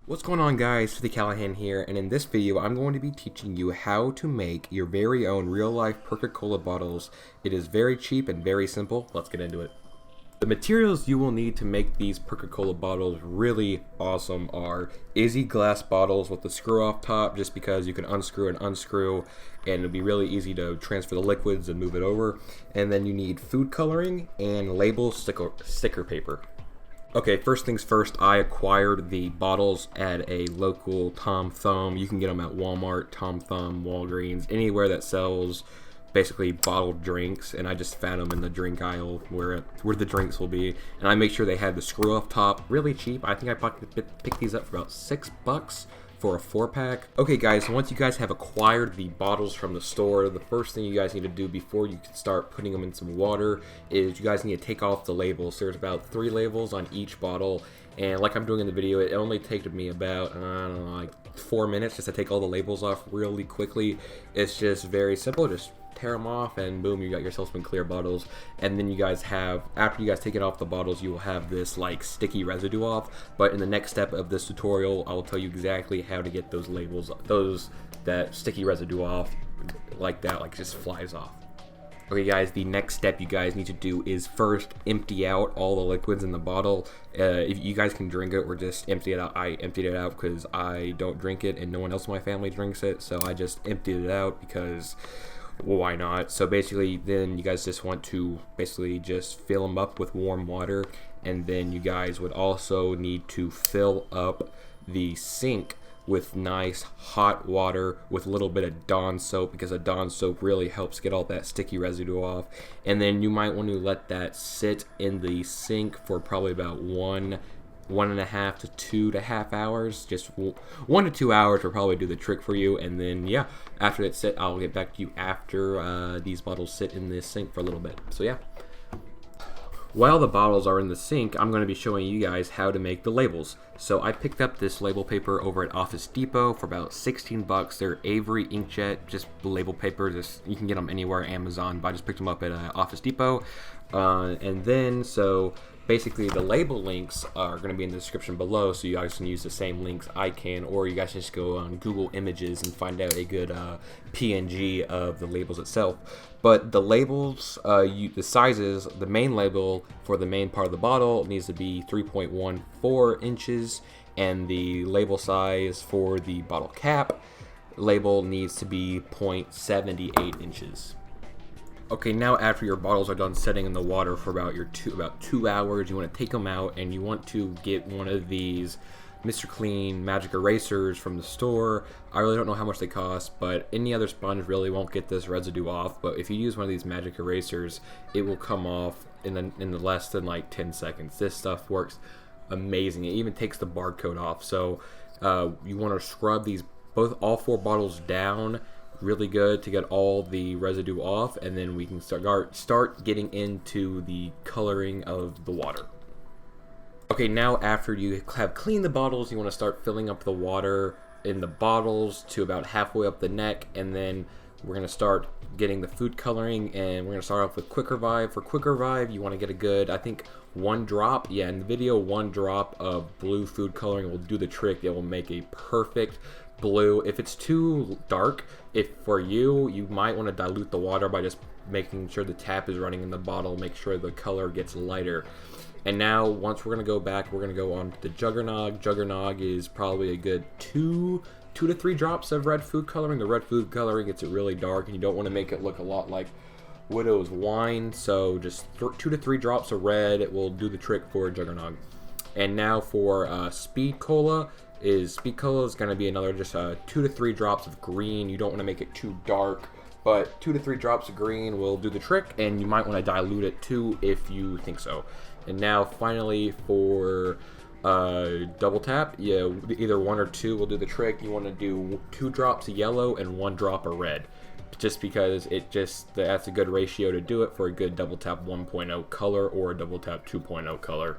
What's going on, guys? 50 Callahan here, and in this video I'm going to be teaching you how to make your very own real-life Perk-A-Cola bottles. It is very cheap and very simple. Let's get into it. The materials you will need to make these Perk-A-Cola bottles really awesome are Izze glass bottles with the screw off top, just because you can unscrew and unscrew and it'll be really easy to transfer the liquids and move it over. And then you need food coloring and label sticker paper. Okay, first things first, I acquired the bottles at a local Tom Thumb. You can get them at Walmart, Tom Thumb, Walgreens, anywhere that sells basically bottled drinks, and I just found them in the drink aisle where the drinks will be. And I make sure they had the screw off top, really cheap. I think I picked these up for about $6 for a 4-pack. Okay guys, so once you guys have acquired the bottles from the store, the first thing you guys need to do before you can start putting them in some water is you guys need to take off the labels. There's about 3 labels on each bottle, and like I'm doing in the video, it only takes me about, I don't know, like 4 minutes just to take all the labels off really quickly. It's just very simple. Just tear them off and boom, you got yourself some clear bottles. And then you guys have, after you guys take it off the bottles, you will have this like sticky residue off. But in the next step of this tutorial, I will tell you exactly how to get those labels, that sticky residue off like that, like just flies off. Okay guys, the next step you guys need to do is first empty out all the liquids in the bottle. If you guys can drink it or just empty it out. I emptied it out because I don't drink it and no one else in my family drinks it, so I just emptied it out because, well, why not? So basically then you guys just want to basically just fill them up with warm water, and then you guys would also need to fill up the sink with nice hot water with a little bit of Dawn soap, because a Dawn soap really helps get all that sticky residue off. And then you might want to let that sit in the sink for probably about 1.5 to 2.5 hours. Just 1 to 2 hours will probably do the trick for you. And then yeah, after it's set, I'll get back to you after these bottles sit in this sink for a little bit. So yeah, while the bottles are in the sink, I'm going to be showing you guys how to make the labels. So I picked up this label paper over at Office Depot for about $16. They're Avery inkjet, just label paper. You can get them anywhere, Amazon, but I just picked them up at Office Depot. And then, so basically the label links are going to be in the description below, so you guys can use the same links I can, or you guys can just go on Google Images and find out a good PNG of the labels itself. But the labels, the sizes, the main label for the main part of the bottle needs to be 3.14 inches, and the label size for the bottle cap label needs to be 0.78 inches. Okay, now after your bottles are done setting in the water for about 2 hours, you want to take them out and you want to get one of these Mr. Clean magic erasers from the store. I really don't know how much they cost, but any other sponge really won't get this residue off. But if you use one of these magic erasers, it will come off in the less than like 10 seconds. This stuff works amazing. It even takes the barcode off. So you want to scrub all 4 bottles down really good to get all the residue off, and then we can start getting into the coloring of the water. Okay, now after you have cleaned the bottles, you want to start filling up the water in the bottles to about halfway up the neck, and then we're going to start getting the food coloring, and we're going to start off with Quick Revive. For Quick Revive, you want to get a good, I think, 1 drop. Yeah, in the video, 1 drop of blue food coloring will do the trick. It will make a perfect blue. If it's too dark, for you, you might want to dilute the water by just making sure the tap is running in the bottle. Make sure the color gets lighter. And now, once we're going to go back, we're going to go on to the Juggernog. Juggernog is probably a good 2 to 3 drops of red food coloring. The red food coloring gets it really dark, and you don't want to make it look a lot like Widow's Wine. So just 2 to 3 drops of red, it will do the trick for Juggernog. And now for Speed Cola is going to be another just 2 to 3 drops of green. You don't want to make it too dark, but 2 to 3 drops of green will do the trick, and you might want to dilute it too if you think so. And now finally for double tap, yeah, either 1 or 2 will do the trick. You want to do 2 drops of yellow and 1 drop of red, just because that's a good ratio to do it for a good double tap 1.0 color or a double tap 2.0 color.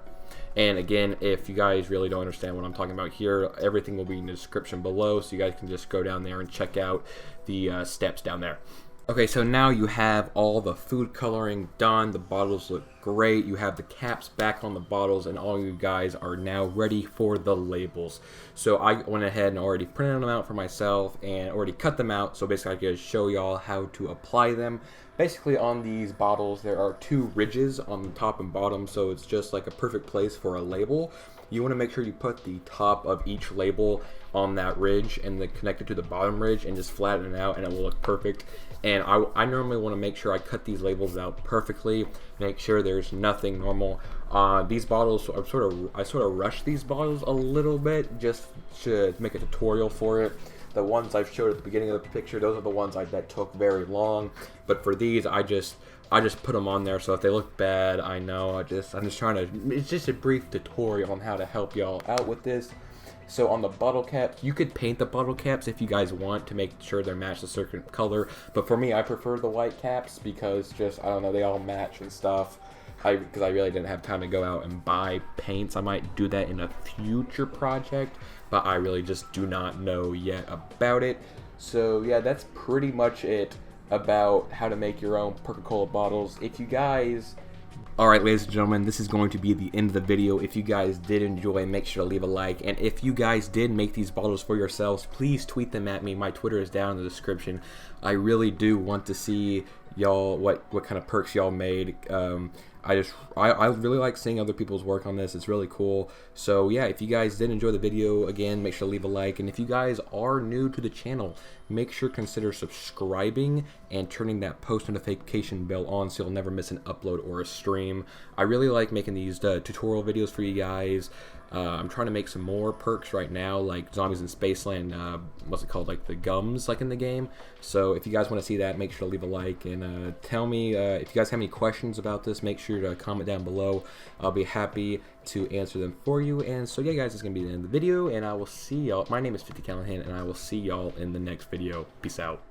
And again, if you guys really don't understand what I'm talking about here, everything will be in the description below, so you guys can just go down there and check out the steps down there. Okay, so now you have all the food coloring done. The bottles look great. You have the caps back on the bottles, and all you guys are now ready for the labels. So I went ahead and already printed them out for myself and already cut them out. So basically I can show y'all how to apply them. Basically on these bottles there are 2 ridges on the top and bottom, so it's just like a perfect place for a label. You want to make sure you put the top of each label on that ridge and then connect it to the bottom ridge and just flatten it out, and it will look perfect. And I normally want to make sure I cut these labels out perfectly, make sure there's nothing normal. These bottles, I sort of rushed these bottles a little bit just to make a tutorial for it. The ones I've showed at the beginning of the picture, those are the ones that took very long. But for these, I just put them on there, so if they look bad, I know. I'm just trying to. It's just a brief tutorial on how to help y'all out with this. So on the bottle caps, you could paint the bottle caps if you guys want to make sure they match a certain color. But for me, I prefer the white caps because just, I don't know, they all match and stuff. Because I really didn't have time to go out and buy paints. I might do that in a future project, but I really just do not know yet about it. So yeah, that's pretty much it about how to make your own Perk-A-Cola bottles. If you guys... Alright, ladies and gentlemen, this is going to be the end of the video. If you guys did enjoy, make sure to leave a like. And if you guys did make these bottles for yourselves, please tweet them at me. My Twitter is down in the description. I really do want to see y'all, what kind of perks y'all made. I really like seeing other people's work on this. It's really cool. So yeah, if you guys did enjoy the video, again, make sure to leave a like. And if you guys are new to the channel, make sure to consider subscribing and turning that post notification bell on so you'll never miss an upload or a stream. I really like making these tutorial videos for you guys. I'm trying to make some more perks right now, like Zombies in Spaceland, what's it called, like the gums like in the game. So if you guys want to see that, make sure to leave a like, and tell me if you guys have any questions about this, make sure to comment down below. I'll be happy to answer them for you. And so yeah guys, it's gonna be the end of the video, and I will see y'all. My name is 50 Callahan, and I will see y'all in the next video. Peace out.